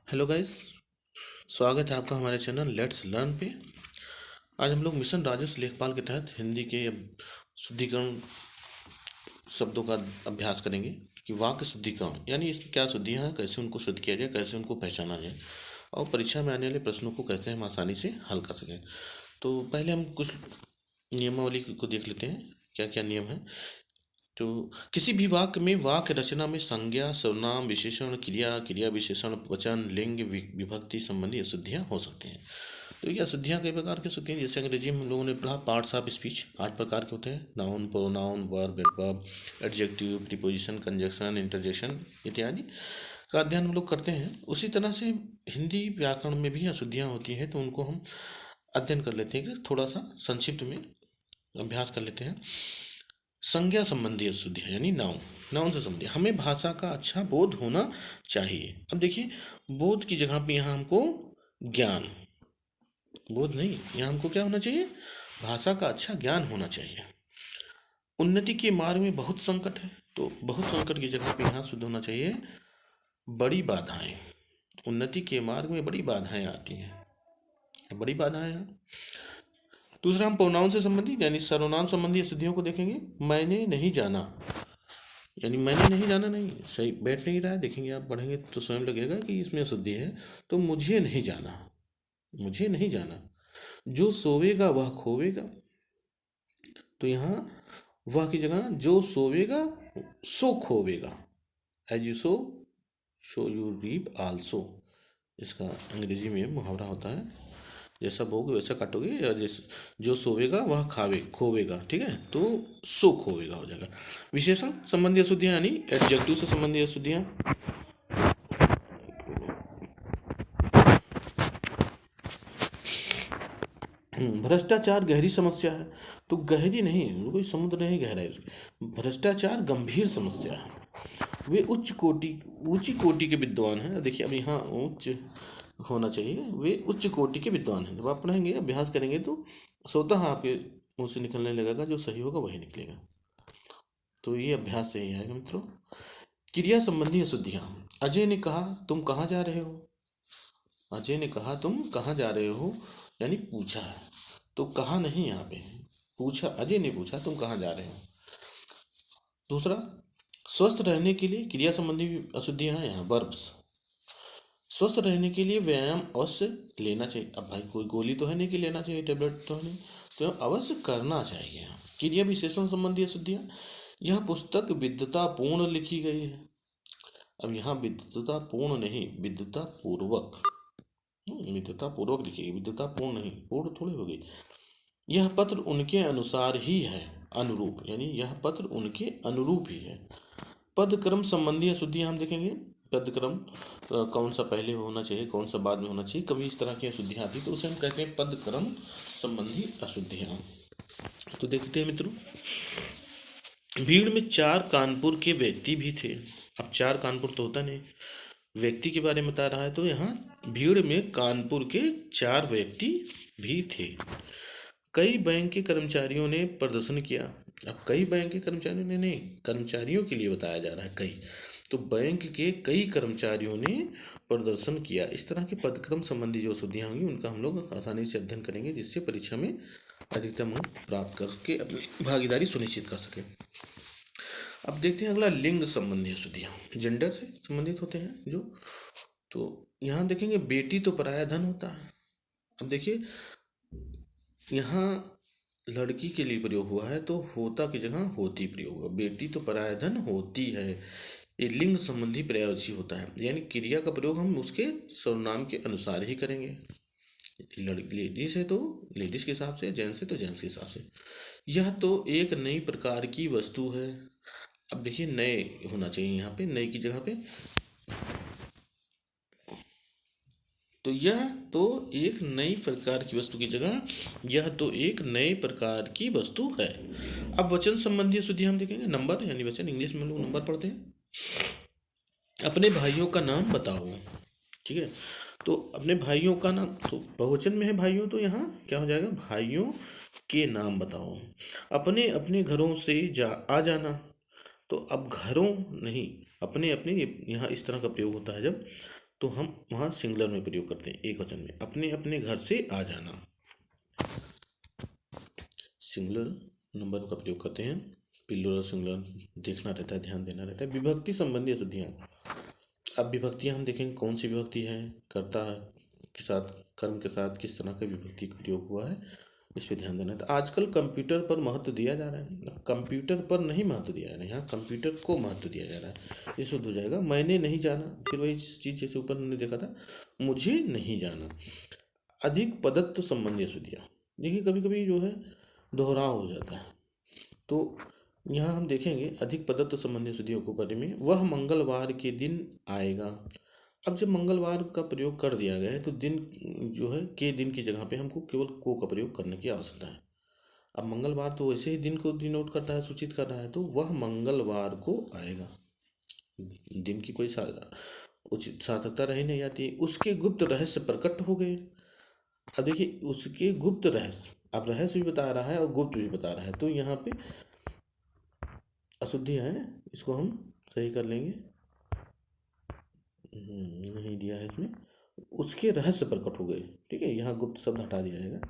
Hello guys. स्वागत है आपका हमारे चैनल लेट्स लर्न पे। आज हम लोग मिशन राजेश लेखपाल के तहत हिंदी के शुद्धिकरण शब्दों का अभ्यास करेंगे कि वाक्य शुद्धिकरण यानी इसकी क्या शुद्धियाँ हैं, कैसे उनको शुद्ध किया जाए, कैसे उनको पहचाना जाए और परीक्षा में आने वाले प्रश्नों को कैसे हम आसानी से हल कर सकें। तो पहले हम कुछ नियमावली को देख लेते हैं, क्या क्या नियम है। तो किसी भी वाक्य में वाक्य रचना में संज्ञा, सर्वनाम, विशेषण, क्रिया, क्रिया विशेषण, वचन, लिंग, विभक्ति संबंधी अशुद्धियाँ हो सकती हैं। तो ये अशुद्धियाँ कई प्रकार की होती हैं। जैसे अंग्रेजी में हम लोगों ने पढ़ा पार्ट्स ऑफ स्पीच 8 प्रकार के होते हैं। Noun, pronoun, verb, adverb, adjective, preposition, conjunction, interjection इत्यादि का अध्ययन हम लोग करते हैं। उसी तरह से हिंदी व्याकरण में भी अशुद्धियाँ होती हैं, तो उनको हम अध्ययन कर लेते हैं कि थोड़ा सा संक्षिप्त में अभ्यास कर लेते हैं। संज्ञा संबंधी अशुद्धियाँ यानी नाउन, नाउन से संबंधी हमें भाषा का अच्छा बोध होना चाहिए। अब देखिए, बोध की जगह पे यहाँ हमको ज्ञान, बोध नहीं, यहाँ हमको क्या होना चाहिए, भाषा का अच्छा ज्ञान होना चाहिए। उन्नति के मार्ग में बहुत संकट है, तो बहुत संकट की जगह पे यहाँ शुद्ध होना चाहिए बड़ी बाधाएं। उन्नति के मार्ग में बड़ी बाधाएं आती हैं, बड़ी बाधाएं हैं। दूसरा हम प्रोनाउन से संबंधित यानी सर्वनाम संबंधी अशुद्धियों को देखेंगे। मैंने नहीं जाना, यानी मैंने नहीं जाना नहीं सही बैठ नहीं रहा है। देखेंगे आप पढ़ेंगे तो स्वयं लगेगा कि इसमें अशुद्धि है। तो मुझे नहीं जाना, मुझे नहीं जाना। जो सोवेगा वह खोवेगा, तो यहाँ वह की जगह जो सोवेगा सो खोवेगा। As you sow you reap also, इसका अंग्रेजी में मुहावरा होता है, जैसा बोगे वैसा काटोगे, या जैसे जो सोवेगा वह खावे खोवेगा, ठीक है, तो सो खोवेगा हो जाएगा। विशेषण संबंधी अशुद्धियाँ यानी एडजेक्टिव से संबंधी अशुद्धियाँ। भ्रष्टाचार गहरी समस्या है, तो गहरी नहीं, कोई समुद्र नहीं गहरा है उसकी। भ्रष्टाचार गंभीर समस्या है। वे ऊंची कोटि के विद्वान हैं। देखिए अब यहाँ उच्च होना चाहिए, वे उच्च कोटि के विद्वान हैं। जब आप पढ़ेंगे अभ्यास करेंगे तो स्वतः आपके मुंह से निकलने लगेगा, जो सही होगा वही निकलेगा। तो ये अभ्यास से ही आएगा मित्रों। क्रिया संबंधी अशुद्धियाँ। अजय ने कहा तुम कहाँ जा रहे हो, अजय ने कहा तुम कहाँ जा रहे हो, यानी पूछा है, तो कहा नहीं यहाँ पे, पूछा, अजय ने पूछा तुम कहाँ जा रहे हो। दूसरा, स्वस्थ रहने के लिए क्रिया संबंधी अशुद्धियाँ हैं यहाँ वर्ब्स। स्वस्थ रहने के लिए व्यायाम अवश्य लेना चाहिए। अब भाई कोई गोली तो है नहीं कि लेना चाहिए, टेबलेट तो है नहीं, तो अवश्य करना चाहिए। क्रिया विशेषण संबंधी अशुद्धियाँ, यह पुस्तक विद्वतापूर्ण लिखी गई है। अब यहाँ विद्वतापूर्ण नहीं, विद्वतापूर्वक, विद्वतापूर्वक लिखी गई, विद्वतापूर्ण नहीं, पूर्ण थोड़ी हो गई। यह पत्र उनके अनुसार ही है, अनुरूप, यानी यह पत्र उनके अनुरूप ही है। पद क्रम संबंधी अशुद्धियाँ हम देखेंगे। पद क्रम कौन सा पहले होना चाहिए, कौन सा बाद में होना चाहिए, कभी इस तरह की अशुद्धियाँ आती तो उसे हम कहते हैं पद क्रम संबंधी अशुद्धियाँ। तो देखते हैं मित्रों, भीड़ में 4 कानपुर के व्यक्ति भी थे। अब 4 कानपुर तो होता नहीं, व्यक्ति के बारे में बता रहा है, तो यहाँ भीड़ में कानपुर के 4 व्यक्ति भी थे। कई बैंक के कर्मचारियों ने प्रदर्शन किया। अब कई बैंक के कर्मचारियों ने नहीं, कर्मचारियों के लिए बताया जा रहा है कई, तो बैंक के कई कर्मचारियों ने प्रदर्शन किया। इस तरह के पदक्रम संबंधी जो अशुद्धियाँ होंगी उनका हम लोग आसानी से अध्ययन करेंगे, जिससे परीक्षा में अधिकतम अंक प्राप्त करके अपनी भागीदारी सुनिश्चित कर सकें। अब देखते हैं अगला, लिंग संबंधी अशुद्धियाँ, जेंडर से संबंधित होते हैं जो। तो यहाँ देखेंगे बेटी तो पराया धन होता है। अब देखिए यहाँ लड़की के लिए प्रयोग हुआ है, तो होता की जगह होती प्रयोग हुआ। बेटी तो पराया धन होती है, ये लिंग संबंधी पर्यायवाची होता है, यानी क्रिया का प्रयोग हम उसके सर्वनाम के अनुसार ही करेंगे। लड़की लेडीज है तो लेडीज के हिसाब से, जेंट्स है तो जेंट्स के हिसाब से। यह तो एक नई प्रकार की वस्तु है। अब देखिए नए होना चाहिए यहाँ पे, नई की जगह पे, तो यह तो एक नई प्रकार की वस्तु की जगह यह तो एक नए प्रकार की वस्तु है। अब वचन संबंधी अशुद्धि हम देखेंगे। नंबर यानी वचन, इंग्लिश में लोग नंबर पढ़ते हैं। अपने भाइयों का नाम बताओ, ठीक है, तो अपने भाइयों का नाम, तो बहुवचन में है भाइयों, तो यहाँ क्या हो जाएगा, भाइयों के नाम बताओ। अपने अपने घरों से आ जाना, तो अब घरों नहीं, अपने अपने, यहाँ इस तरह का प्रयोग होता है जब, तो हम वहाँ सिंगुलर में प्रयोग करते हैं, एक वचन में, अपने अपने घर से आ जाना। सिंगुलर नंबर का प्रयोग करते हैं, प्लूरल सिंगुलर देखना रहता है, ध्यान देना रहता है। विभक्ति संबंधी अशुद्धियाँ। अब विभक्तियाँ हम देखेंगे कौन सी विभक्ति है, कर्ता के साथ, कर्म के साथ किस तरह का विभक्ति का प्रयोग हुआ है, इस पर ध्यान देना है। तो आजकल कंप्यूटर पर महत्व दिया जा रहा है, कंप्यूटर पर नहीं महत्व दिया जा रहा है, यहाँ कंप्यूटर को महत्व दिया जा रहा है। ये शुद्ध हो जाएगा, मैंने नहीं जाना, फिर वही चीज़ जैसे ऊपर हमने देखा था, मुझे नहीं जाना। अधिक पदत्व संबंधी अशुद्धियाँ। देखिए कभी कभी जो है दोहराव हो जाता है, तो यहाँ हम देखेंगे अधिक पदत्व संबंधी अशुद्धियों को बारे में। वह मंगलवार के दिन आएगा। अब जब मंगलवार का प्रयोग कर दिया गया है तो दिन जो है के दिन की जगह पे हमको केवल को का प्रयोग करने की आवश्यकता है। अब मंगलवार तो वैसे ही दिन को डिनोट करता है, सूचित कर रहा है, तो वह मंगलवार को आएगा। दिन की कोई उचित सार्थकता रही नहीं जाती। उसके गुप्त रहस्य प्रकट हो गए। अब देखिए उसके गुप्त रहस्य, अब रहस्य भी बता रहा है और गुप्त भी बता रहा है, तो यहाँ पे अशुद्धि है, इसको हम सही कर लेंगे। नहीं दिया है इसमें, उसके रहस्य प्रकट हो गए, ठीक है, यहाँ गुप्त शब्द हटा दिया जाएगा,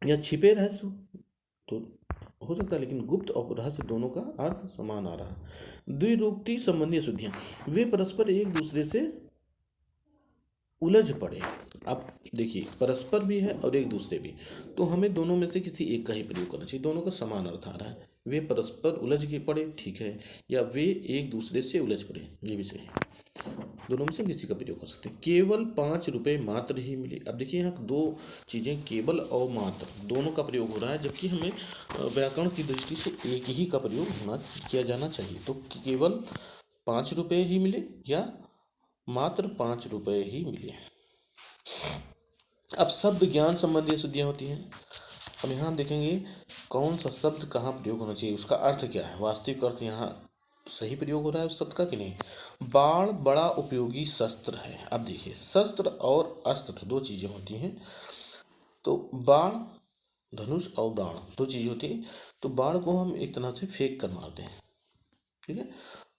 या छिपे रहस्य तो हो सकता है, लेकिन गुप्त और रहस्य दोनों का अर्थ समान आ रहा है। द्विरूक्ति संबंधी अशुद्धियाँ। वे परस्पर एक दूसरे से उलझ पड़े। अब देखिए परस्पर भी है और एक दूसरे भी, तो हमें दोनों में से किसी एक का ही प्रयोग करना चाहिए, दोनों का समान अर्थ आ रहा है। वे परस्पर उलझ के पड़े, ठीक है, या वे एक दूसरे से उलझ पड़े, ये भी सही है। दोनों में से किसी का प्रयोग कर सकते हैं। केवल 5 रुपये मात्र ही मिले। अब देखिए यहाँ दो चीज़ें, केवल और मात्र, दोनों का प्रयोग हो रहा है, जबकि हमें व्याकरण की दृष्टि से एक ही का प्रयोग किया जाना चाहिए। तो केवल 5 रुपये ही मिले या मात्र 5 रुपये ही मिले। अब शब्द ज्ञान संबंधी अशुद्धियाँ होती हैं। अब यहाँ हम देखेंगे कौन सा शब्द कहाँ प्रयोग होना चाहिए, उसका अर्थ क्या है, वास्तविक अर्थ यहाँ सही प्रयोग हो रहा है उस शब्द का कि नहीं। बाण बड़ा उपयोगी शस्त्र है। अब देखिए शस्त्र और अस्त्र दो चीज़ें होती हैं, तो बाण, धनुष और बाण दो चीज़ें होती हैं। तो बाण को हम एक तरह से फेंक कर मारते हैं, ठीक है,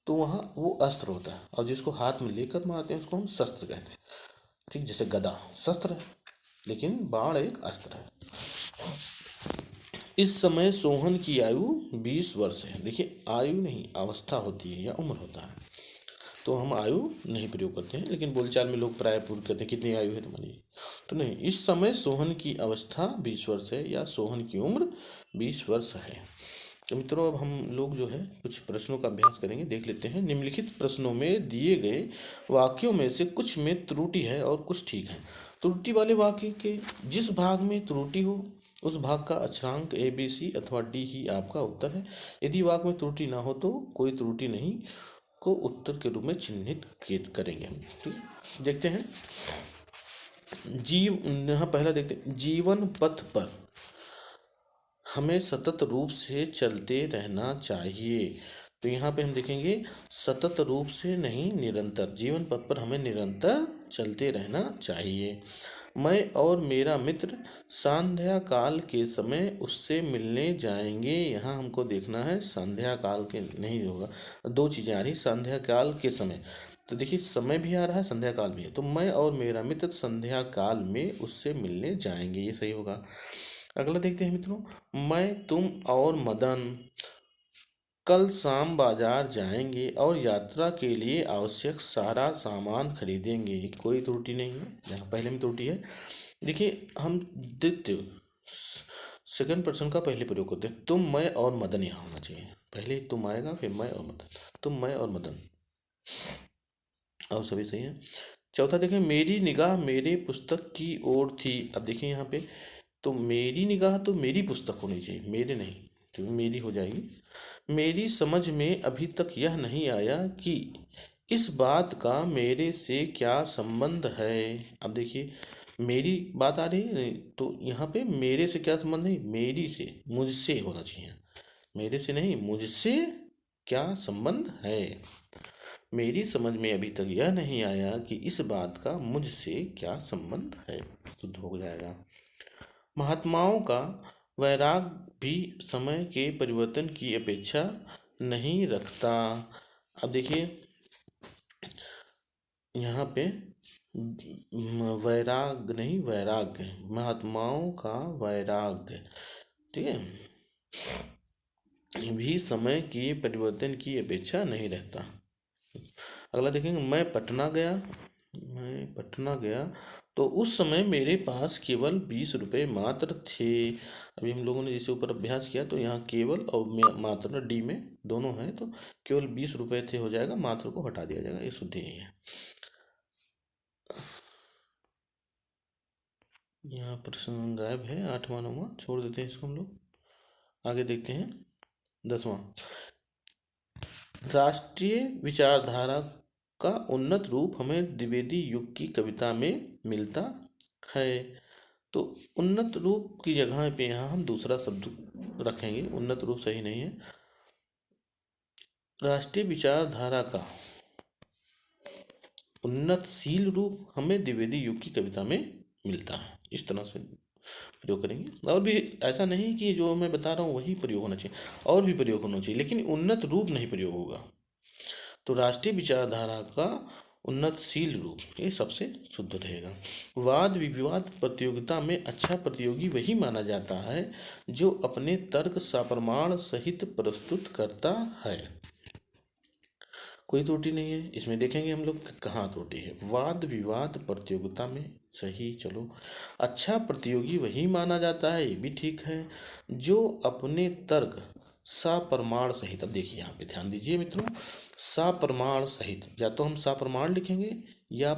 तो वहाँ वो अस्त्र होता है, और जिसको हाथ में लेकर मारते हैं उसको हम शस्त्र कहते हैं, ठीक। जैसे गदा शस्त्र है, लेकिन बाण एक अस्त्र है। इस समय सोहन की आयु 20 वर्ष है। देखिए आयु नहीं, अवस्था होती है या उम्र होता है, तो हम आयु नहीं प्रयोग करते हैं, लेकिन बोलचाल में लोग प्राय पूर्व कहते हैं कितनी आयु है तुम्हारी, तो नहीं, इस समय सोहन की अवस्था 20 वर्ष है या सोहन की उम्र 20 वर्ष है। तो मित्रों अब हम लोग जो है कुछ प्रश्नों का अभ्यास करेंगे, देख लेते हैं। निम्नलिखित प्रश्नों में दिए गए वाक्यों में से कुछ में त्रुटि है और कुछ ठीक है। त्रुटि वाले वाक्य के जिस भाग में त्रुटि हो उस भाग का अक्षरांक ए बी सी अथवा डी ही आपका उत्तर है। यदि वाक्य में त्रुटि ना हो तो कोई त्रुटि नहीं को उत्तर के रूप में चिन्हित करेंगे हम, ठीक है। देखते हैं यहाँ पहला देखते हैं, जीवन पथ पर हमें सतत रूप से चलते रहना चाहिए। तो यहाँ पे हम देखेंगे सतत रूप से नहीं, निरंतर, जीवन पथ पर हमें निरंतर चलते रहना चाहिए। मैं और मेरा मित्र संध्या काल के समय उससे मिलने जाएंगे। यहाँ हमको देखना है संध्या काल के नहीं होगा, दो चीज़ें आ रही, संध्या काल के समय, तो देखिए समय भी आ रहा है संध्या काल भी है, तो मैं और मेरा मित्र संध्या काल में उससे मिलने जाएंगे, ये सही होगा। अगला देखते हैं मित्रों, मैं, तुम और मदन कल शाम बाजार जाएंगे और यात्रा के लिए आवश्यक सारा सामान खरीदेंगे। कोई त्रुटि नहीं है, यहाँ पहले में त्रुटि है। देखिए हम द्वितीय सेकंड पर्सन का पहले प्रयोग करते हैं, तुम, मैं और मदन यहाँ होना चाहिए, पहले तुम आएगा फिर मैं और मदन, तुम, मैं और मदन, और सभी सही है। चौथा देखें, मेरी निगाह मेरे पुस्तक की ओर थी। अब देखिए यहाँ पे तो मेरी निगाह तो मेरी पुस्तक होनी चाहिए, मेरे नहीं, तो मेरी हो जाएगी। मेरी समझ में अभी तक यह नहीं आया कि इस बात का मेरे से क्या संबंध है। अब देखिए मेरी बात आ रही है, तो यहाँ पे मेरे से क्या संबंध नहीं, मेरी से, मुझसे होना चाहिए, मेरे से नहीं, मुझसे क्या संबंध है। मेरी समझ में अभी तक यह नहीं आया कि इस बात का मुझसे क्या संबंध है, शुद्ध हो जाएगा। महात्माओं का वैराग भी समय के परिवर्तन की अपेक्षा नहीं रखता। अब देखिए यहाँ पे वैराग नहीं, वैराग्य, महात्माओं का वैराग्य, ठीक है, भी समय के परिवर्तन की अपेक्षा नहीं रहता। अगला देखेंगे, मैं पटना गया तो उस समय मेरे पास केवल 20 रुपये मात्र थे। अभी हम लोगों ने जैसे ऊपर अभ्यास किया तो यहाँ केवल और मात्र डी में दोनों हैं, तो केवल 20 रुपये थे हो जाएगा, मात्र को हटा दिया जाएगा, ये शुद्ध ही है। यहाँ प्रश्न गायब है, 8वां 9वां छोड़ देते हैं इसको हम लोग। आगे देखते हैं 10वां, राष्ट्रीय विचारधारा का उन्नत रूप हमें द्विवेदी युग की कविता में मिलता है। तो उन्नत रूप की जगह पे यहाँ हम दूसरा शब्द रखेंगे, उन्नत रूप सही नहीं है। राष्ट्रीय विचारधारा का उन्नतशील रूप हमें द्विवेदी युग की कविता में मिलता है, इस तरह से प्रयोग करेंगे। और भी ऐसा नहीं कि जो मैं बता रहा हूँ वही प्रयोग होना चाहिए, और भी प्रयोग होना चाहिए, लेकिन उन्नत रूप नहीं प्रयोग होगा। तो राष्ट्रीय विचारधारा का उन्नतशील रूप ये सबसे शुद्ध रहेगा। वाद विवाद प्रतियोगिता में अच्छा प्रतियोगी वही माना जाता है जो अपने तर्क सप्रमाण सहित प्रस्तुत करता है। कोई त्रुटि नहीं है इसमें, देखेंगे हम लोग कहाँ त्रुटि है। वाद विवाद प्रतियोगिता में सही, चलो। अच्छा प्रतियोगी वही माना जाता है, ये भी ठीक है, जो अपने तर्क सप्रमाण सहित। अब देखिए यहाँ पे ध्यान दीजिए मित्रों, सप्रमाण सहित, या तो हम सप्रमाण लिखेंगे या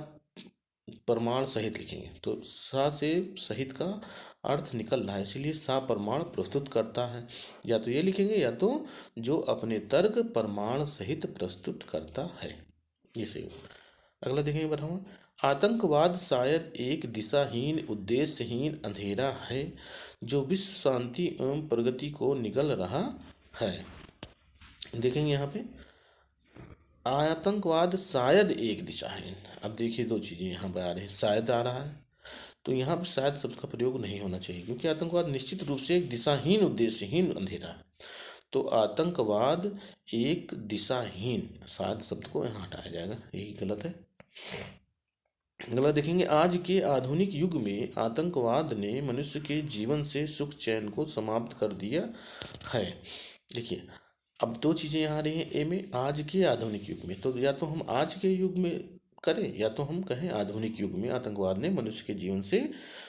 प्रमाण सहित लिखेंगे, तो सा से सहित का अर्थ निकल रहा है, इसीलिए सप्रमाण प्रस्तुत करता है। या तो ये लिखेंगे या तो जो अपने तर्क प्रमाण सहित प्रस्तुत करता है, ये सही होगा। अगला देखेंगे बढ़ावा, आतंकवाद शायद एक दिशाहीन उद्देश्यहीन अंधेरा है जो विश्व शांति एवं प्रगति को निगल रहा है। देखेंगे यहाँ पे आतंकवाद शायद एक दिशाहीन, अब देखिए दो चीज़ें यहाँ पे आ रही हैं, शायद आ रहा है तो यहाँ पर शायद शब्द का प्रयोग नहीं होना चाहिए, क्योंकि आतंकवाद निश्चित रूप से एक दिशाहीन उद्देश्यहीन अंधेरा है। तो आतंकवाद एक दिशाहीन, शायद शब्द को यहाँ हटाया जाएगा, यही गलत है। अगला देखेंगे, आज के आधुनिक युग में आतंकवाद ने मनुष्य के जीवन से सुख चैन को समाप्त कर दिया है। देखिए अब दो चीज़ें यहाँ आ रही हैं ए में, आज के आधुनिक युग में, तो या तो हम आज के युग में करें या तो हम कहें आधुनिक युग में आतंकवाद ने मनुष्य के जीवन से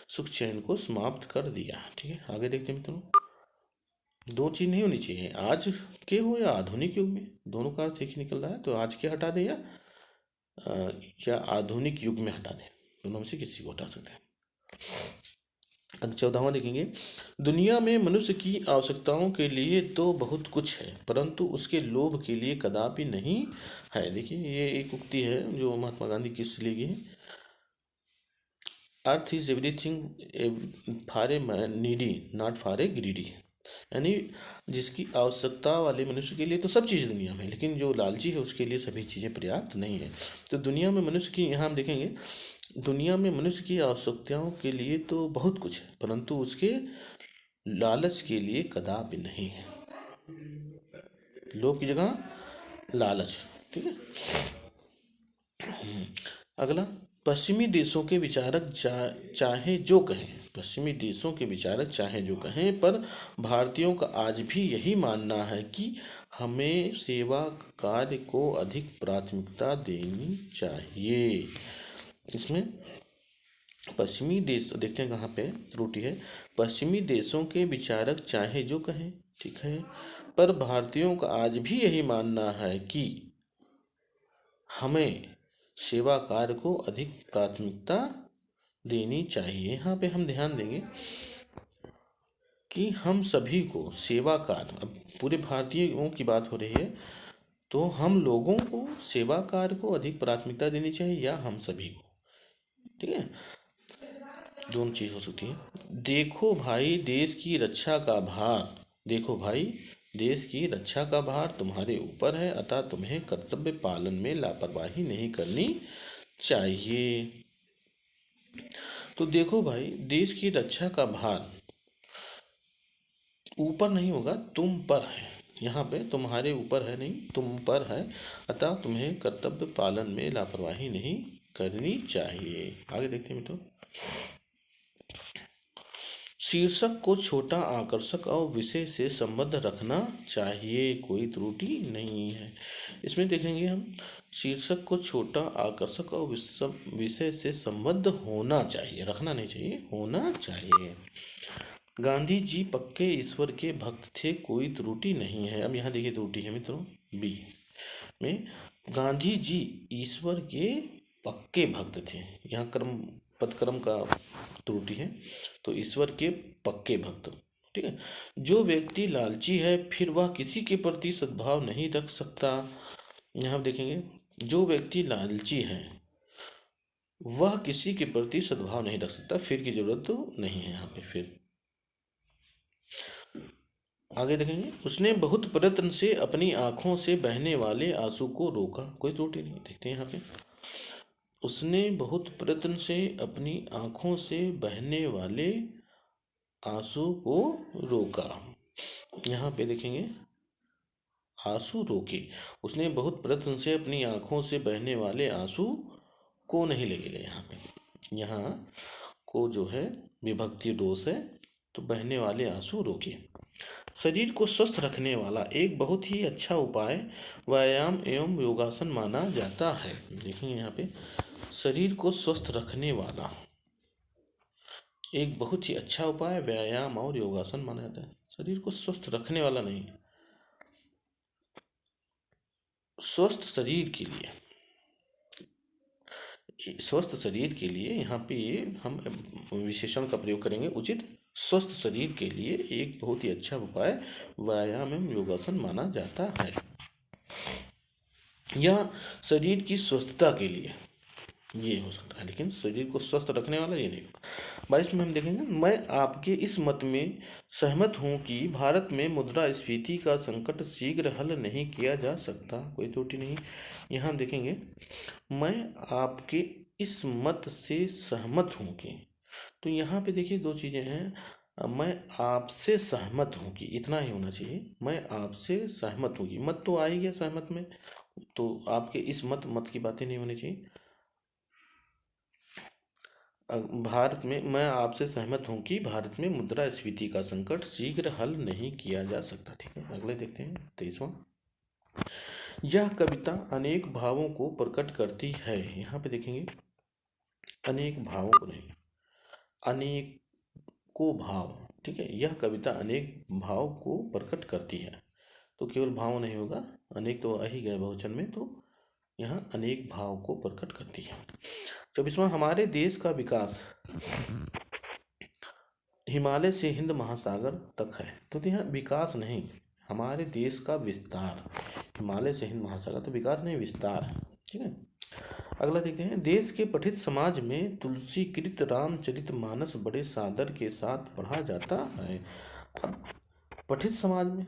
सुख चैन को समाप्त कर दिया। ठीक है, आगे देखते हैं मित्रों, दो चीज़ नहीं होनी चाहिए, आज के हो या आधुनिक युग में, दोनों का अर्थ एक ही निकल रहा है, तो आज के हटा दें या आधुनिक युग में हटा दें, दोनों में से किसी को हटा सकते हैं। 14वां देखेंगे, दुनिया में मनुष्य की आवश्यकताओं के लिए तो बहुत कुछ है परंतु उसके लोभ के लिए कदापि नहीं है। देखिए ये एक उक्ति है जो महात्मा गांधी की से ली गई, earth is everything for a needy not for a greedy, यानी जिसकी आवश्यकता वाले मनुष्य के लिए तो सब चीज़ें दुनिया में, लेकिन जो लालची है उसके लिए सभी चीज़ें पर्याप्त नहीं है। तो दुनिया में मनुष्य की, यहाँ हम देखेंगे, दुनिया में मनुष्य की आवश्यकताओं के लिए तो बहुत कुछ है परंतु उसके लालच के लिए कदापि नहीं है। लोभ की जगह लालच, ठीक है। अगला, पश्चिमी देशों के विचारक चाहे जो कहें, पश्चिमी देशों के विचारक चाहे जो कहें, पर भारतीयों का आज भी यही मानना है कि हमें सेवा कार्य को अधिक प्राथमिकता देनी चाहिए। इसमें पश्चिमी देश देखते हैं कहाँ पे त्रुटि है, पश्चिमी देशों के विचारक चाहे जो कहें, ठीक है, पर भारतीयों का आज भी यही मानना है कि हमें सेवा कार्य को अधिक प्राथमिकता देनी चाहिए। यहाँ पे हम ध्यान देंगे कि हम सभी को सेवा कार्य, अब पूरे भारतीयों की बात हो रही है, तो हम लोगों को सेवा कार्य को अधिक प्राथमिकता देनी चाहिए या हम सभी को, ठीक है, दोनों चीज़ हो सकती है। देखो भाई देश की रक्षा का भार, देखो भाई देश की रक्षा का भार तुम्हारे ऊपर है, अतः तुम्हें कर्तव्य पालन में लापरवाही नहीं करनी चाहिए। तो देखो भाई देश की रक्षा का भार ऊपर नहीं होगा, तुम पर है, यहाँ पे तुम्हारे ऊपर है नहीं, तुम पर है, अतः तुम्हें कर्तव्य पालन में लापरवाही नहीं करनी चाहिए। आगे देखते हैं मित्रों। शीर्षक को छोटा, आकर्षक और विषय से संबद्ध रखना चाहिए, कोई त्रुटि नहीं है। इसमें देखेंगे हम, शीर्षक को छोटा, आकर्षक और विषय से संबद्ध होना चाहिए, रखना नहीं चाहिए, होना चाहिए। गांधी जी पक्के ईश्वर के भक्त थे, कोई त्रुटि नहीं है। अब यहाँ देखिए त्रुटि है मित्रों, बी में गांधी जी ईश्वर के पक्के भक्त थे, यहाँ कर्म पदक्रम का त्रुटि है, तो ईश्वर के पक्के भक्त, ठीक है। जो व्यक्ति लालची है फिर वह किसी के प्रति सद्भाव नहीं रख सकता। यहाँ देखेंगे, जो व्यक्ति लालची है वह किसी के प्रति सद्भाव नहीं रख सकता, फिर की जरूरत तो नहीं है यहाँ पे फिर। आगे देखेंगे, उसने बहुत प्रयत्न से अपनी आंखों से बहने वाले आंसू को रोका, कोई त्रुटि नहीं। देखते हैं यहाँ पे, उसने बहुत प्रयत्न से अपनी आंखों से बहने वाले आंसू को रोका। यहाँ पे देखेंगे, आंसू रोके, उसने बहुत प्रयत्न से अपनी आंखों से बहने वाले आंसू को नहीं लगेगा यहाँ पे, यहाँ को जो है विभक्ति दोष है, तो बहने वाले आंसू रोके। शरीर को स्वस्थ रखने वाला एक बहुत ही अच्छा उपाय व्यायाम एवं योगासन माना जाता है। देखेंगे यहाँ पे, शरीर को स्वस्थ रखने वाला एक बहुत ही अच्छा उपाय व्यायाम और योगासन माना जाता है। शरीर को स्वस्थ रखने वाला नहीं, स्वस्थ शरीर के लिए, स्वस्थ शरीर के लिए यहाँ पे हम विशेषण का प्रयोग करेंगे उचित। स्वस्थ शरीर के लिए एक बहुत ही अच्छा उपाय व्यायाम एवं योगासन माना जाता है। यह शरीर की स्वस्थता के लिए ये हो सकता है, लेकिन शरीर को स्वस्थ रखने वाला ये नहीं होगा। 22 में हम देखेंगे, मैं आपके इस मत में सहमत हूँ कि भारत में मुद्रास्फीति का संकट शीघ्र हल नहीं किया जा सकता, कोई त्रुटि नहीं। यहाँ देखेंगे, मैं आपके इस मत से सहमत हूँ कि, तो यहाँ पे देखिए दो चीज़ें हैं, मैं आपसे सहमत हूँ कि, इतना ही होना चाहिए, मैं आपसे सहमत हूँ कि, मत तो आ ही गया सहमत में, तो आपके इस मत की बातें नहीं होनी चाहिए। भारत में, मैं आपसे सहमत हूँ कि भारत में मुद्रास्फीति का संकट शीघ्र हल नहीं किया जा सकता। ठीक है, अगले देखते हैं 23वां। यह कविता अनेक भावों को प्रकट करती है। यहाँ पे देखेंगे, अनेक भावों को नहीं, अनेको भाव, ठीक है। यह कविता अनेक भाव को प्रकट करती है, तो केवल भाव नहीं होगा, अनेक तो आ ही गए बहुवचन में, तो यहाँ अनेक भाव को प्रकट करती है। 24वां, हमारे देश का विकास हिमालय से हिंद महासागर तक है, तो यहाँ विकास नहीं, हमारे देश का विस्तार, हिमालय से हिंद महासागर, तो विकास नहीं विस्तार है, ठीक है। अगला देखते हैं, देश के पठित समाज में तुलसीकृत रामचरितमानस बड़े सादर के साथ पढ़ा जाता है। अब पठित समाज में,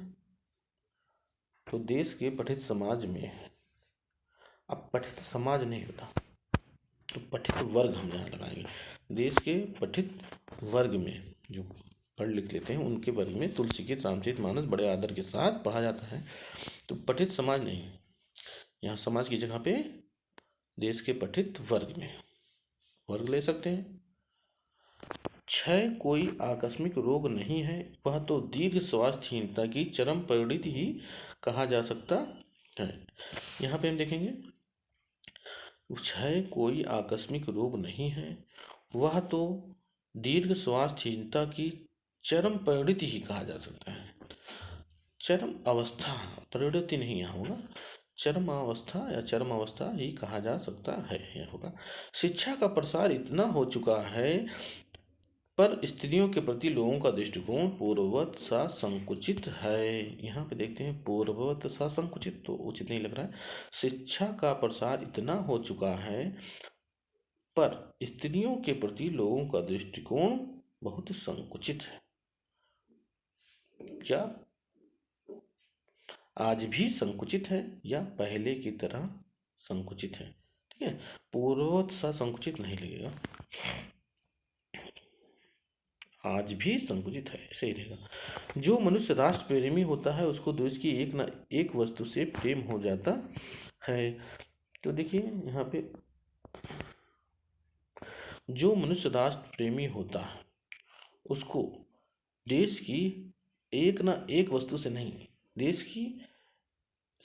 तो देश के पठित समाज में, अब पठित समाज नहीं होता, तो पठित वर्ग हम यहाँ लगाएंगे, देश के पठित वर्ग में जो पढ़ लिख लेते हैं उनके वर्ग में तुलसीकृत रामचरितमानस बड़े आदर के साथ पढ़ा जाता है, तो पठित समाज नहीं, यहाँ समाज की जगह पे देश के पठित वर्ग में वर्ग ले सकते हैं। क्षय कोई आकस्मिक रोग नहीं है, वह तो दीर्घ स्वास्थ्यहीनता की चरम परिणति ही कहा जा सकता है। यहाँ पे हम देखेंगे, क्षय कोई आकस्मिक रोग नहीं है, वह तो दीर्घ स्वास्थ्यहीनता की चरम परिणति ही कहा जा सकता है। चरम अवस्था, परिणति नहीं यहाँ होगा, चरम अवस्था या चरम अवस्था ही कहा जा सकता है, यह होगा। शिक्षा का प्रसार इतना हो चुका है पर स्त्रियों के प्रति लोगों का दृष्टिकोण पूर्ववत सा संकुचित है। यहाँ पे देखते हैं, पूर्ववत सा संकुचित तो उचित नहीं लग रहा है। शिक्षा का प्रसार इतना हो चुका है पर स्त्रियों के प्रति लोगों का दृष्टिकोण बहुत संकुचित है, क्या आज भी संकुचित है या पहले की तरह संकुचित है, ठीक है। पूर्ववत सा संकुचित नहीं लगेगा। आज भी संकुचित है, सही रहेगा। जो मनुष्य राष्ट्र प्रेमी होता है उसको देश की एक न एक वस्तु से प्रेम हो जाता है। तो देखिए यहाँ पे, जो मनुष्य राष्ट्र प्रेमी होता है उसको देश की एक न एक वस्तु से नहीं, देश की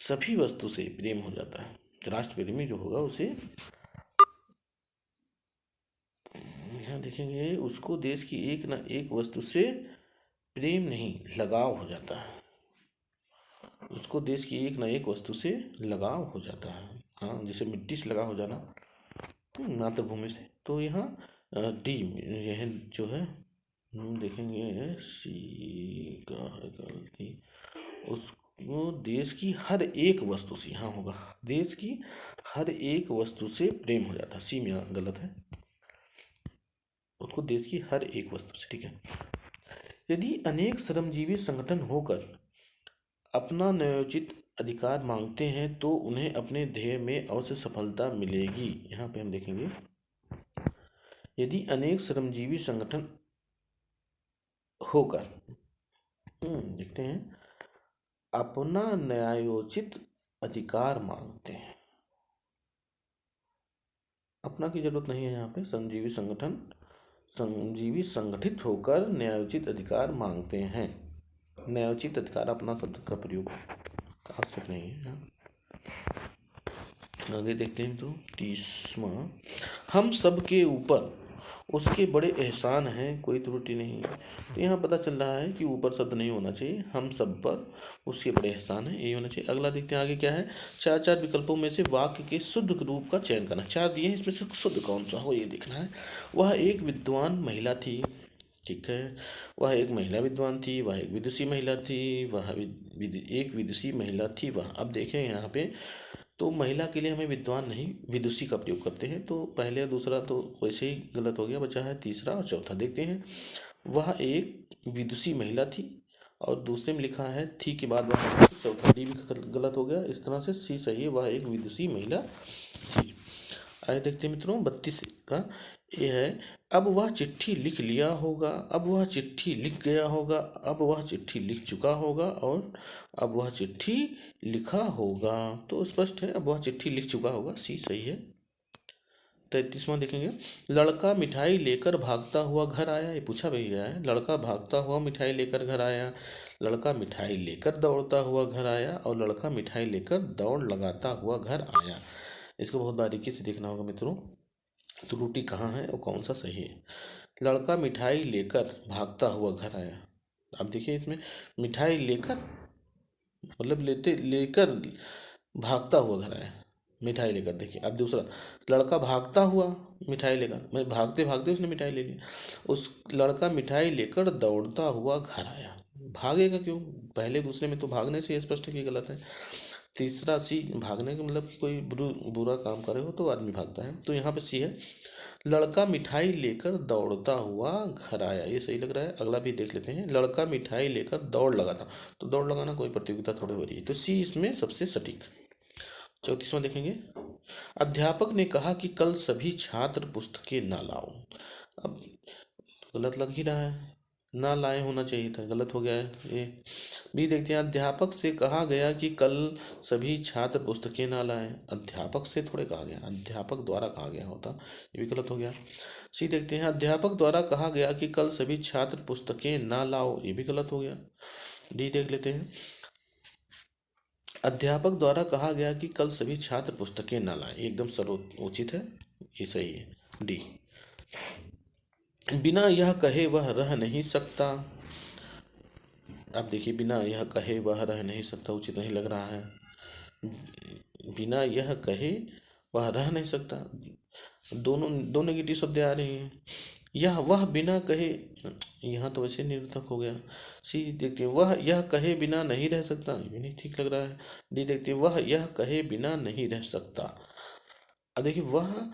सभी वस्तु से प्रेम हो जाता है। राष्ट्र प्रेमी जो होगा उसे, यहाँ देखेंगे, उसको देश की एक न एक वस्तु से प्रेम नहीं, लगाव हो जाता है। उसको देश की एक न एक वस्तु से लगाव हो जाता है। हाँ, जैसे मिट्टी से लगाव हो जाना, मातृभूमि से। तो यहाँ डी, यह जो है हम देखेंगे सी का है गलती, उसको देश की हर एक वस्तु से, हाँ होगा, देश की हर एक वस्तु से प्रेम हो जाता है। सी में यहाँ गलत है, उसको देश की हर एक वस्तु से, ठीक है। यदि अनेक श्रमजीवी संगठन होकर अपना न्यायोचित अधिकार मांगते हैं तो उन्हें अपने ध्येय में अवश्य सफलता मिलेगी। यहाँ पे हम देखेंगे, यदि अनेक श्रमजीवी संगठन होकर देखते हैं अपना न्यायोचित अधिकार मांगते हैं, अपना की जरूरत नहीं है यहाँ पे, श्रमजीवी संगठित होकर न्यायोचित अधिकार मांगते हैं। न्यायोचित अधिकार अपना शब्द का प्रयोग आवश्यक नहीं है। आगे देखते हैं, तो 30वां, हम सबके ऊपर उसके बड़े एहसान हैं, कोई त्रुटि नहीं है। तो यहाँ पता चल रहा है कि ऊपर शब्द नहीं होना चाहिए, हम सब पर उसके बड़े एहसान है, यही होना चाहिए। अगला देखते हैं आगे क्या है, चार विकल्पों में से वाक्य के शुद्ध रूप का चयन करना। 4 दिए हैं, इसमें से शुद्ध कौन सा हो ये देखना है। वह एक विद्वान महिला थी, ठीक है, वह एक महिला विद्वान थी, वह एक विदुषी महिला थी, वह एक विदुषी महिला थी वह। अब देखें यहाँ पे, तो महिला के लिए हमें विद्वान नहीं विदुषी का प्रयोग करते हैं, तो पहले दूसरा तो वैसे ही गलत हो गया, बचा है तीसरा और चौथा। देखते हैं, वह एक विदुषी महिला थी, और दूसरे में लिखा है थी के बाद वह, चौथा डी भी गलत हो गया। इस तरह से सी सही है, वह एक विदुषी महिला थी। आगे देखते हैं मित्रों, 32 का ये है, अब वह चिट्ठी लिख लिया होगा, अब वह चिट्ठी लिख गया होगा, अब वह चिट्ठी लिख चुका होगा, और अब वह चिट्ठी लिखा होगा। तो स्पष्ट है, अब वह चिट्ठी लिख चुका होगा, सी सही है। 33वां देखेंगे, लड़का मिठाई लेकर भागता हुआ घर आया। ये पूछा भी गया है, लड़का भागता हुआ मिठाई लेकर घर आया, लड़का मिठाई लेकर दौड़ता हुआ घर आया, और लड़का मिठाई लेकर दौड़ लगाता हुआ घर आया। इसको बहुत बारीकी से देखना होगा मित्रों, त्रुटि कहाँ है और कौन सा सही है। लड़का मिठाई लेकर भागता हुआ घर आया, अब देखिए इसमें मिठाई लेकर मतलब लेकर भागता हुआ घर आया, मिठाई लेकर। देखिए अब दूसरा, लड़का भागता हुआ मिठाई लेकर, मैं भागते भागते उसने मिठाई ले लिया। उस लड़का मिठाई लेकर दौड़ता हुआ घर आया, भागेगा क्यों, पहले दूसरे में तो भागने से स्पष्ट है कि गलत है। तीसरा सी, भागने का मतलब कि कोई बुरा काम करे हो तो आदमी भागता है, तो यहाँ पे सी है, लड़का मिठाई लेकर दौड़ता हुआ घर आया, ये सही लग रहा है। अगला भी देख लेते हैं, लड़का मिठाई लेकर दौड़ लगाता, तो दौड़ लगाना कोई प्रतियोगिता थोड़ी हो रही है, तो सी इसमें सबसे सटीक। 34वां देखेंगे, अध्यापक ने कहा कि कल सभी छात्र पुस्तकें ना लाओ। अब गलत लग ही रहा है, ना लाए होना चाहिए था, गलत हो गया है ये। भी देखते हैं, अध्यापक से कहा गया कि कल सभी छात्र पुस्तकें ना लाएं। अध्यापक से थोड़े कहा गया, अध्यापक द्वारा कहा गया होता, ये भी गलत हो गया। सी देखते हैं, अध्यापक द्वारा कहा गया कि कल सभी छात्र पुस्तकें ना लाओ, ये भी गलत हो गया। डी देख लेते हैं, अध्यापक द्वारा कहा गया कि कल सभी छात्र पुस्तकें ना लाएं, एकदम सर्वोचित है, ये सही है, डी। बिना यह कहे वह रह नहीं सकता। अब देखिए, बिना यह कहे वह रह नहीं सकता उचित नहीं लग रहा है, बिना यह कहे वह रह नहीं सकता, दोनों दो नेगेटिव शब्द आ रही हैं। यह वह बिना कहे, यहाँ तो वैसे निरर्थक हो गया। सी देखते हैं, वह यह कहे बिना नहीं रह सकता, ये भी नहीं ठीक लग रहा है। डी देखते हैं, वह यह कहे बिना नहीं रह सकता। अब देखिए, वह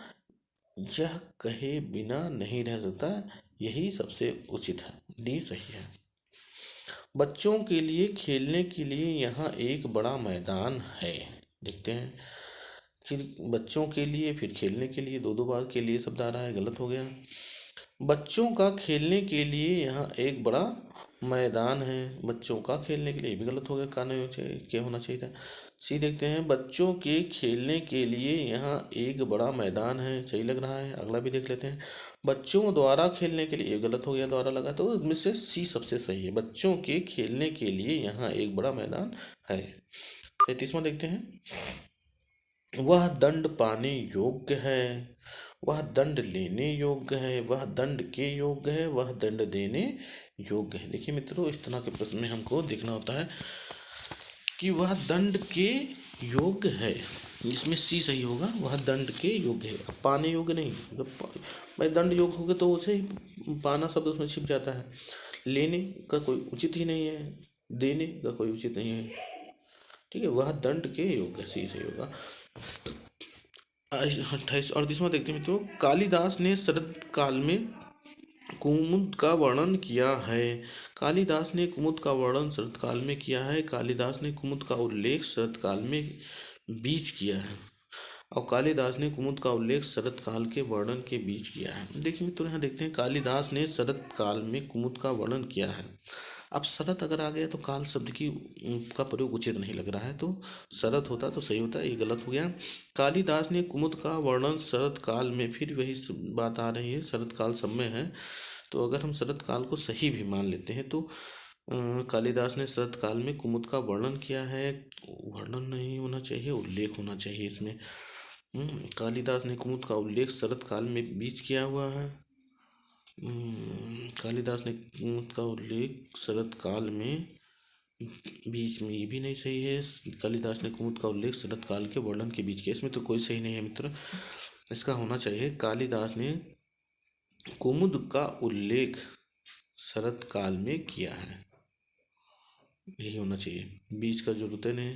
यह कहे बिना नहीं रह सकता, यही सबसे उचित है, डी सही है। बच्चों के लिए खेलने के लिए यहाँ एक बड़ा मैदान है। देखते हैं, फिर बच्चों के लिए, फिर खेलने के लिए, दो बार के लिए शब्द आ रहा है, गलत हो गया। बच्चों का खेलने के लिए यहाँ एक बड़ा मैदान है। बच्चों का खेलने के लिए, ये भी गलत हो गया, का नहीं होना चाहिए, क्या होना चाहिए था। सी देखते हैं, बच्चों के खेलने के लिए यहाँ एक बड़ा मैदान है, सही लग रहा है। अगला भी देख लेते हैं, बच्चों द्वारा खेलने के लिए, ये गलत हो गया, द्वारा लगा, तो इसमें से सी सबसे सही है। बच्चों के खेलने के लिए यहाँ एक बड़ा मैदान है। 33वां देखते हैं, वह दंड पाने योग्य है, वह दंड लेने योग्य है, वह दंड के योग्य है, वह दंड देने योग्य है। देखिए मित्रों, इस तरह के प्रश्न में हमको देखना होता है कि वह दंड के योग्य है, इसमें सी सही होगा, वह दंड के योग्य है। पाने योग्य नहीं, भाई दंड योग्य होगा तो उसे ही पाना शब्द उसमें छिप जाता है। लेने का कोई उचित ही नहीं है, देने का कोई उचित नहीं है, ठीक है। वह दंड के योग्य, सी सही होगा। 38वां देखते हैं मित्रों, कालिदास ने शरद काल में कुमुद का वर्णन किया है। कालिदास ने कुमुद का वर्णन शरद काल में किया है। कालिदास ने कुमुद का उल्लेख शरद काल में बीच किया है। और कालिदास ने कुमुद का उल्लेख शरद काल के वर्णन के बीच किया है। देखिए मित्रों, यहाँ देखते हैं, कालिदास ने शरद काल में कुमुद का वर्णन किया है। अब शरद अगर आ गया तो काल शब्द की का प्रयोग उचित नहीं लग रहा है, तो शरद होता तो सही होता, ये गलत हो गया। कालिदास ने कुमुद का वर्णन शरद काल में, फिर वही बात आ रही है, शरद काल सब में है। तो अगर हम शरद काल को सही भी मान लेते हैं तो कालिदास ने शरद काल में कुमुद का वर्णन किया है, वर्णन नहीं होना चाहिए, उल्लेख होना चाहिए इसमें। कालिदास ने कुमुद का उल्लेख शरद काल में बीच किया हुआ है। कालिदास ने कुमुद का उल्लेख शरद काल में बीच में, ये भी नहीं सही है। कालिदास ने कुमुद का उल्लेख शरद काल के वर्णन के बीच किया, इसमें तो कोई सही नहीं है मित्र। इसका होना चाहिए, कालिदास ने कुमुद का उल्लेख शरद काल में किया है, यही होना चाहिए। बीच का जो रुतन है,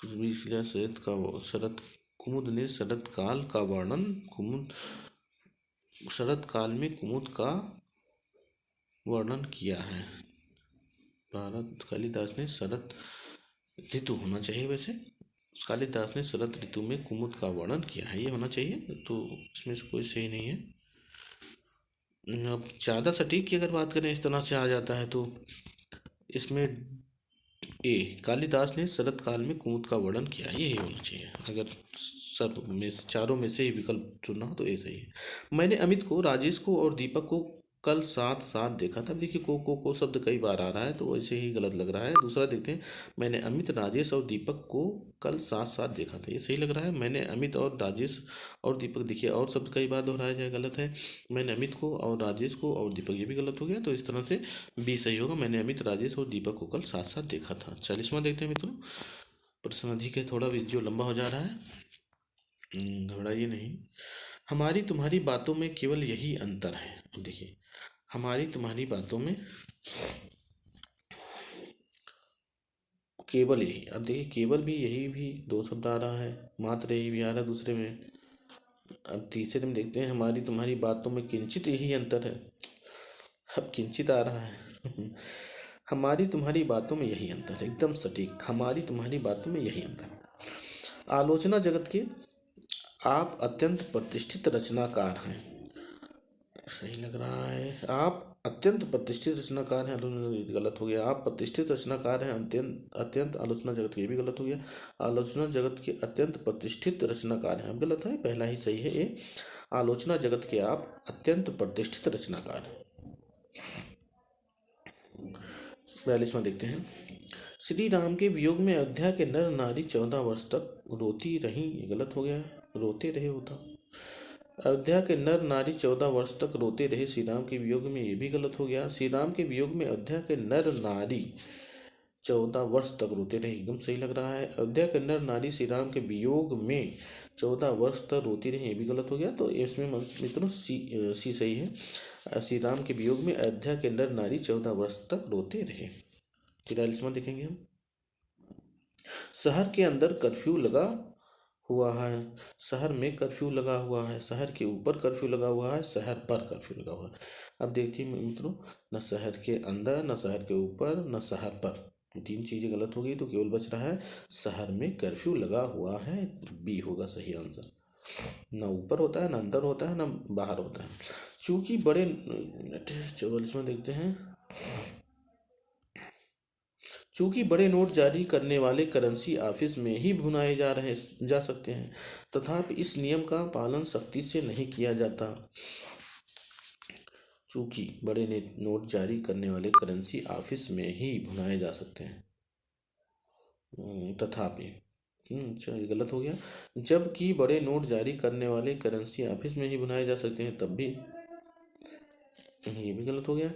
बीच किया शरद का, शरद कुमुद ने शरद काल का वर्णन, कुमुद शरद काल में कुमुद का वर्णन किया है। कालिदास ने शरद ऋतु होना चाहिए, वैसे कालिदास ने शरद ऋतु में कुमुद का वर्णन किया है, ये होना चाहिए, तो इसमें से कोई सही नहीं है। अब ज़्यादा सटीक की अगर बात करें, इस तरह से आ जाता है तो इसमें ए, कालिदास ने शरद काल में कुमुद का वर्णन किया है, यही होना चाहिए। अगर सब में चारों में से ही विकल्प चुनना हो तो ए सही है। मैंने अमित को, राजेश को और दीपक को कल साथ साथ देखा था। देखिए को शब्द कई बार आ रहा है, तो वैसे ही गलत लग रहा है। दूसरा देखते हैं, मैंने अमित, राजेश और दीपक को कल साथ साथ देखा था, ये सही लग रहा है। मैंने अमित और राजेश और दीपक, देखिए और शब्द कई बार दोहराया जाए, गलत है। मैंने अमित को और राजेश को और दीपक, ये भी गलत हो गया, तो इस तरह से बी सही होगा। मैंने अमित, राजेश और दीपक को कल साथ साथ देखा था। 40वां देखते हैं मित्रों, प्रश्न अधिक है, थोड़ा वीडियो लंबा हो जा रहा है, घबराइए नहीं। हमारी तुम्हारी बातों में केवल यही अंतर है। अब देखिए, हमारी तुम्हारी बातों में केवल यही, अब देखिए केवल भी, यही भी दो शब्द आ रहा है, मात्र यही भी आ रहा है दूसरे में। अब तीसरे में देखते हैं, हमारी तुम्हारी बातों में किंचित यही अंतर है, अब किंचित आ रहा है। हमारी तुम्हारी बातों में यही अंतर है, एकदम सटीक, हमारी तुम्हारी बातों में यही अंतर है। आलोचना जगत के आप अत्यंत प्रतिष्ठित रचनाकार हैं, सही लग रहा है। आप अत्यंत प्रतिष्ठित रचनाकार हैं, गलत हो गया। आप प्रतिष्ठित रचनाकार हैं, अत्यंत आलोचना जगत के, भी गलत हो गया। आलोचना जगत के अत्यंत प्रतिष्ठित रचनाकार हैं, अब गलत है, पहला ही सही है ये। आलोचना जगत के आप अत्यंत प्रतिष्ठित रचनाकार हैं। 42वां देखते हैं, श्री राम के वियोग में अयोध्या के नर नारी 14 वर्ष तक रोती रही, ये गलत हो गया, रोते रहे होता। अयोध्या के नर नारी 14 वर्ष तक रोते रहे श्री राम के वियोग में, ये भी गलत हो गया। श्री राम के वियोग में अयोध्या के नर नारी 14 वर्ष तक रोते रहे, एकदम सही लग रहा है। अयोध्या के नर नारी श्री राम के वियोग में 14 वर्ष तक रोती रही, ये भी गलत हो गया, तो इसमें मित्रों सी सही है। श्री राम के वियोग में अयोध्या के नर नारी 14 वर्ष तक रोते रहे। 43वां देखेंगे हम, शहर के अंदर कर्फ्यू लगा हुआ है, शहर में कर्फ्यू लगा हुआ है, शहर के ऊपर कर्फ्यू लगा हुआ है, शहर पर कर्फ्यू लगा हुआ है। अब देखिए मित्रों, न शहर के अंदर, न शहर के ऊपर, न शहर पर, तो तीन चीज़ें गलत हो गई, तो केवल बच रहा है शहर में कर्फ्यू लगा हुआ है, बी होगा सही आंसर। न ऊपर होता है, न अंदर होता है, न बाहर होता है। चूंकि बड़े 44 में देखते हैं, चूंकि बड़े नोट जारी करने वाले करेंसी ऑफिस में ही भुनाए जा सकते हैं, तथापि इस नियम का पालन सख्ती से नहीं किया जाता। चूंकि बड़े नोट जारी करने वाले करेंसी ऑफिस में ही भुनाए जा सकते हैं, तथापि अच्छा ये गलत हो गया। जबकि बड़े नोट जारी करने वाले करेंसी ऑफिस में ही भुनाए जा सकते हैं, तब भी ये भी गलत हो गया।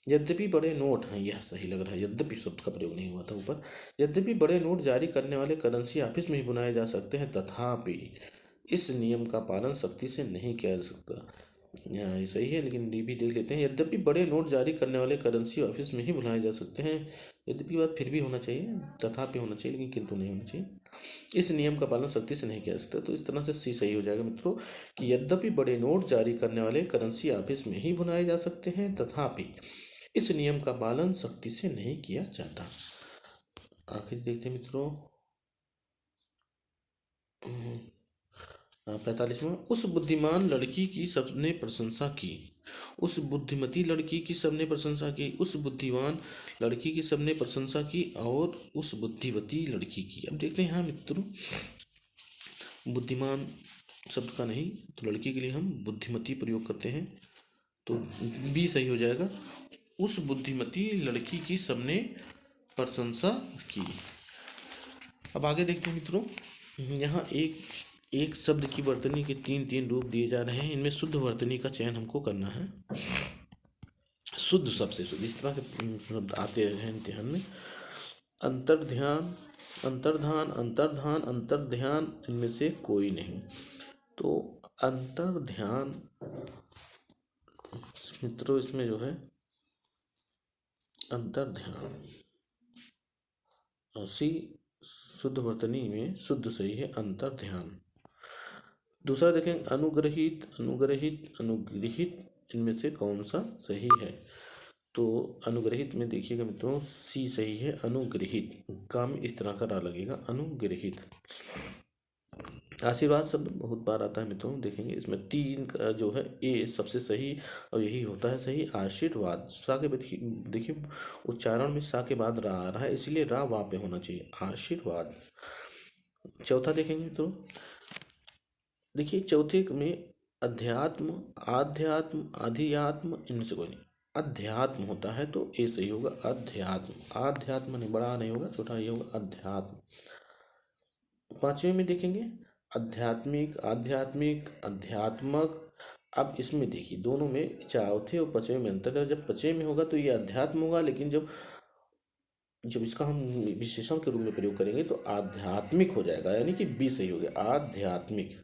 यद्यपि बड़े नोट हैं, यह सही लग रहा है, यद्यपि शब्द का प्रयोग नहीं हुआ था ऊपर। यद्यपि बड़े नोट जारी करने वाले करेंसी ऑफिस में ही भुनाए जा सकते हैं, तथापि इस नियम का पालन सख्ती से नहीं किया जा सकता। यहाँ ये सही है, लेकिन डी भी देख लेते हैं। यद्यपि बड़े नोट जारी करने वाले करेंसी ऑफिस में ही भुनाए जा सकते हैं, यद्यपि बात फिर भी होना चाहिए, तथापि होना चाहिए, लेकिन किंतु नहीं होना चाहिए। इस नियम का पालन सख्ती से नहीं किया जा सकता, तो इस तरह से सी सही हो जाएगा मित्रों, कि यद्यपि बड़े नोट जारी करने वाले करेंसी ऑफिस में ही भुनाए जा सकते हैं, तथापि इस नियम का पालन सख्ती से नहीं किया जाता। आखिर देखते हैं मित्रों 45वां, उस बुद्धिमान लड़की की सबने प्रशंसा की। उस बुद्धिमती लड़की की सबने प्रशंसा की, उस बुद्धिमान लड़की की सबने प्रशंसा की, और उस बुद्धिवती लड़की की। अब देखते हैं यहाँ मित्रों, बुद्धिमान शब्द का नहीं, तो लड़की के लिए हम बुद्धिमती प्रयोग करते हैं, तो बी सही हो जाएगा। उस बुद्धिमती लड़की की सबने प्रशंसा की। अब आगे देखते हैं मित्रों, यहाँ एक शब्द की वर्तनी के तीन रूप दिए जा रहे हैं। इनमें शुद्ध वर्तनी का चयन हमको करना है। शुद्ध सबसे शुद्ध, इस तरह के शब्द आते हैं इम्तिहान में। अंतर्ध्यान, अंतर्धान, अंतर्धान, अंतर्ध्यान, इनमें से कोई नहीं। तो अंतर्ध्यान मित्रों, इसमें जो है अंतर्ध्यान, सी शुद्ध वर्तनी में शुद्ध सही है, अंतर्ध्यान। दूसरा देखें, अनुग्रहित, अनुग्रहित, अनुग्रहित, इनमें से कौन सा सही है? तो अनुग्रहित में देखिएगा मित्रों, सी सही है, अनुग्रहित, काम इस तरह का रा लगेगा, अनुग्रहित। आशीर्वाद शब्द बहुत बार आता है मित्रों, देखेंगे इसमें 3 का जो है ए सबसे सही, और यही होता है सही, आशीर्वाद। सा के बाद देखिए उच्चारण में सा के बाद रा आ रहा है, इसलिए रा वहाँ पे होना चाहिए, आशीर्वाद। चौथा देखेंगे तो देखिए, चौथे में अध्यात्म, आध्यात्म, अधियात्म, इनमें से कोई नहीं। अध्यात्म होता है तो ए सही होगा, अध्यात्म। आध्यात्म नहीं, बड़ा नहीं होगा, छोटा ये होगा, अध्यात्म। पांचवें में देखेंगे आध्यात्मिक, आध्यात्मिक, अध्यात्मक। अब इसमें देखिए दोनों में चौथे और पांचवें में अंतर है। जब पांचवें में होगा तो ये अध्यात्म होगा, लेकिन जब इसका हम विशेषण के रूप में प्रयोग करेंगे तो आध्यात्मिक हो जाएगा, यानी कि बी सही हो गया, आध्यात्मिक।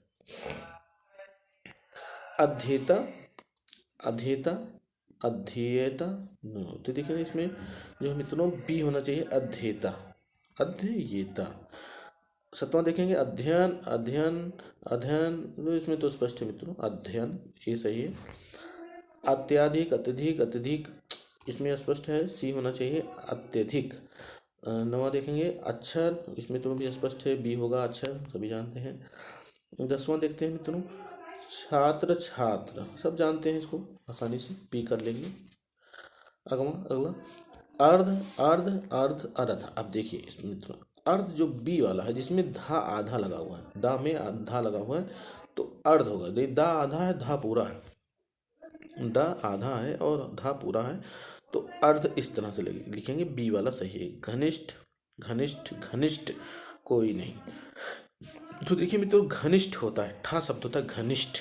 अध्येता, अध्येता, अध्येता, तो देखिए इसमें जो मित्रों बी होना चाहिए, अध्येता, अध्येता। सत्वां देखेंगे अध्ययन, अध्ययन, अध्ययन, तो इसमें तो स्पष्ट है मित्रों, अध्ययन, ये सही है। अत्याधिक, अत्यधिक, अत्यधिक, इसमें स्पष्ट है, सी होना चाहिए, अत्यधिक। नवा देखेंगे अक्षर, इसमें तो भी स्पष्ट है, बी होगा, अक्षर सभी जानते हैं। 10वां देखते हैं मित्रों, छात्र, छात्र, सब जानते हैं इसको, आसानी से पी कर लेंगे। अगला अर्ध, अर्ध, अर्ध, अर्ध। अब देखिए इसमें मित्रों अर्ध जो बी वाला है, जिसमें धा आधा लगा हुआ है, दा में आधा लगा हुआ है, तो अर्ध होगा। देखिए दा आधा है, धा पूरा है, दा आधा है और धा पूरा है, तो अर्ध इस तरह से लिखेंगे, बी वाला सही है। घनिष्ठ, घनिष्ठ, घनिष्ठ, कोई नहीं। तो देखिए मित्रों घनिष्ठ होता है, ठा शब्द होता है घनिष्ठ,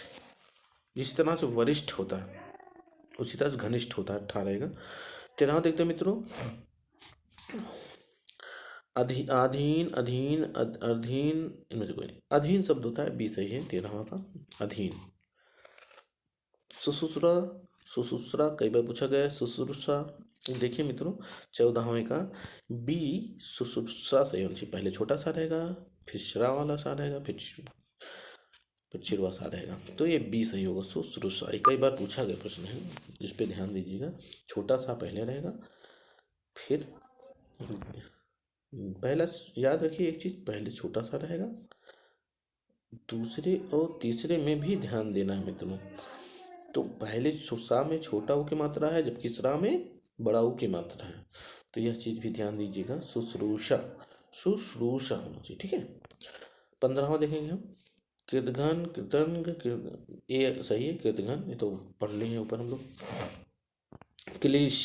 जिस तरह से वरिष्ठ होता है उसी तरह से घनिष्ठ होता है, ठा रहेगा। 13वां देखते हैं मित्रों, अधीन, अधीन, अधीन, इनमें से कोई नहीं। अधीन शब्द होता है, बी सही है 13वां का, अधीन। सुसुसरा, सुसुसरा, कई बार पूछा गया है, सुसुसरा। देखिए मित्रों 14वें का बी सुसुसरा सही होना चाहिए, पहले छोटा सा रहेगा, फिर शरा वाला सा रहेगा, फिर चिरवा सा रहेगा, तो ये बी सही होगा, सुसुसरा। कई बार पूछा गया प्रश्न है, जिस पे ध्यान दीजिएगा, छोटा सा पहले रहेगा, फिर पहला याद रखिए एक चीज, पहले छोटा सा रहेगा, दूसरे और तीसरे में भी ध्यान देना है मित्रों। तो पहले सा में छोटा ऊ की मात्रा है, जबकि सरा में बड़ा ऊ की मात्रा है। तो यह चीज़ भी ध्यान दीजिएगा, शुश्रूषा, शुश्रूषा होना चाहिए, ठीक है। 15वां देखेंगे हम, कृदघन, कृदंग, ये सही है, कृदघन, ये तो पढ़ लिए हैं ऊपर हम लोग। क्लेश,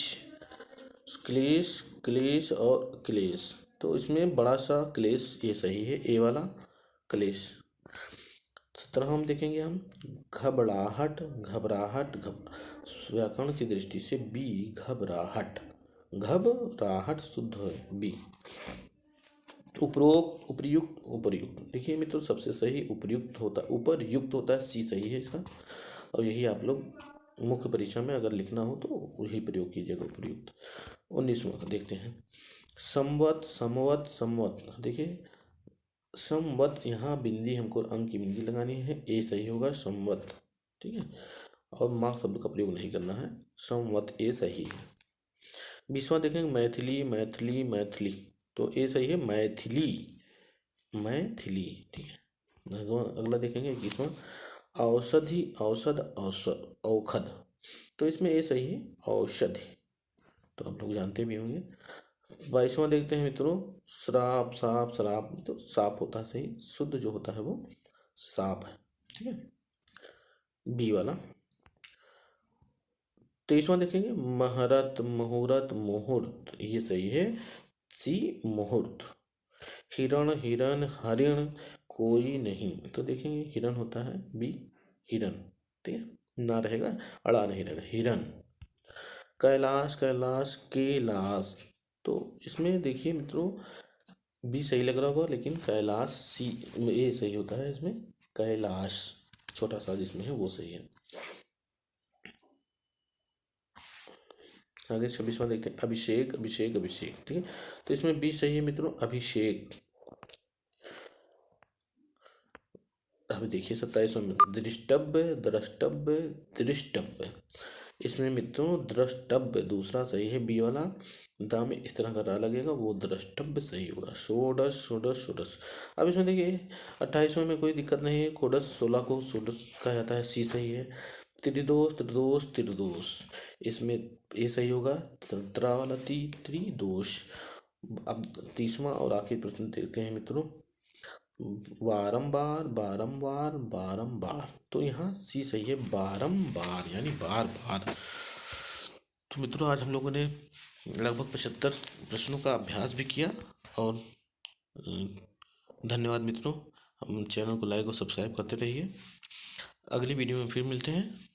क्लेश, क्लेश और क्लेश, तो इसमें बड़ा सा क्लेश ये सही है, ए वाला क्लेश। 17 हम देखेंगे हम, घबराहट, घबराहट, व्याकरण की दृष्टि से बी, घबराहट, घबराहट शुद्ध है बी। उपरोक्त, उपर्युक्त, उपर्युक्त, देखिए मित्रों सबसे सही उपर्युक्त होता, उपरयुक्त होता है, सी सही है इसका। और यही आप लोग मुख्य परीक्षा में अगर लिखना हो तो वही प्रयोग कीजिएगा, उपर्युक्त। 19वां का देखते हैं, संवत, संवत, संवत, देखिए संवत, यहाँ बिंदी हमको अंक की बिंदी लगानी है, ए सही होगा, संवत, ठीक है। और माँ शब्द का प्रयोग नहीं करना है, संवत ए सही है। 20वां देखेंगे, मैथिली, मैथिली, मैथिली, तो ए सही है, मैथिली, मैथिली, ठीक है। अगला देखेंगे 21वां, औषधि, औषध, औषध, औखध, तो इसमें ए सही है, औषधि, तो आप लोग जानते भी होंगे। 22वां देखते हैं मित्रों, श्राप, साप, शराब, तो साप होता है सही, शुद्ध जो होता है वो साप है, ठीक है, बी वाला। 23वां देखेंगे, महरत, मुहूर्त, मुहूर्त, ये सही है, सी मुहूर्त। हिरण, हिरण, हरिण, कोई नहीं, तो देखेंगे हिरण होता है बी, हिरण, ठीक है, ना रहेगा, अड़ा नहीं रहेगा, हिरण। कैलाश, कैलाश, कैलाश, तो इसमें देखिए मित्रों बी सही लग रहा होगा, लेकिन कैलाश सी, ए सही होता है इसमें, कैलाश छोटा सा जिसमें है वो सही है। आगे 26वां देखते हैं, अभिषेक, अभिषेक, अभिषेक, ठीक है, तो इसमें बी सही है मित्रों, अभिषेक। अब देखिए 27वां, दृष्टव्य, द्रष्टव्य, दृष्टव्य, इसमें मित्रों द्रष्टव्य दूसरा सही है, बी वाला, दा में इस तरह का रा लगेगा, वो द्रष्टव्य सही होगा। षोडश, षोडश, षोडश, अब इसमें देखिए 28वां में कोई दिक्कत नहीं है, खोडश 16 को षोडश कहा जाता है, सी सही है। त्रिदोष, त्रिदोष, त्रिदोष, इसमें ये सही होगा, त्रा वाला त्रिदोष। अब 30वां और आखिरी प्रश्न देखते हैं मित्रों, बारंबार, बारंबार, बारंबार, तो यहाँ सी सही है, बारंबार यानी बार बार। तो मित्रों आज हम लोगों ने लगभग 75 प्रश्नों का अभ्यास भी किया, और धन्यवाद मित्रों। हम चैनल को लाइक और सब्सक्राइब करते रहिए। अगली वीडियो में फिर मिलते हैं।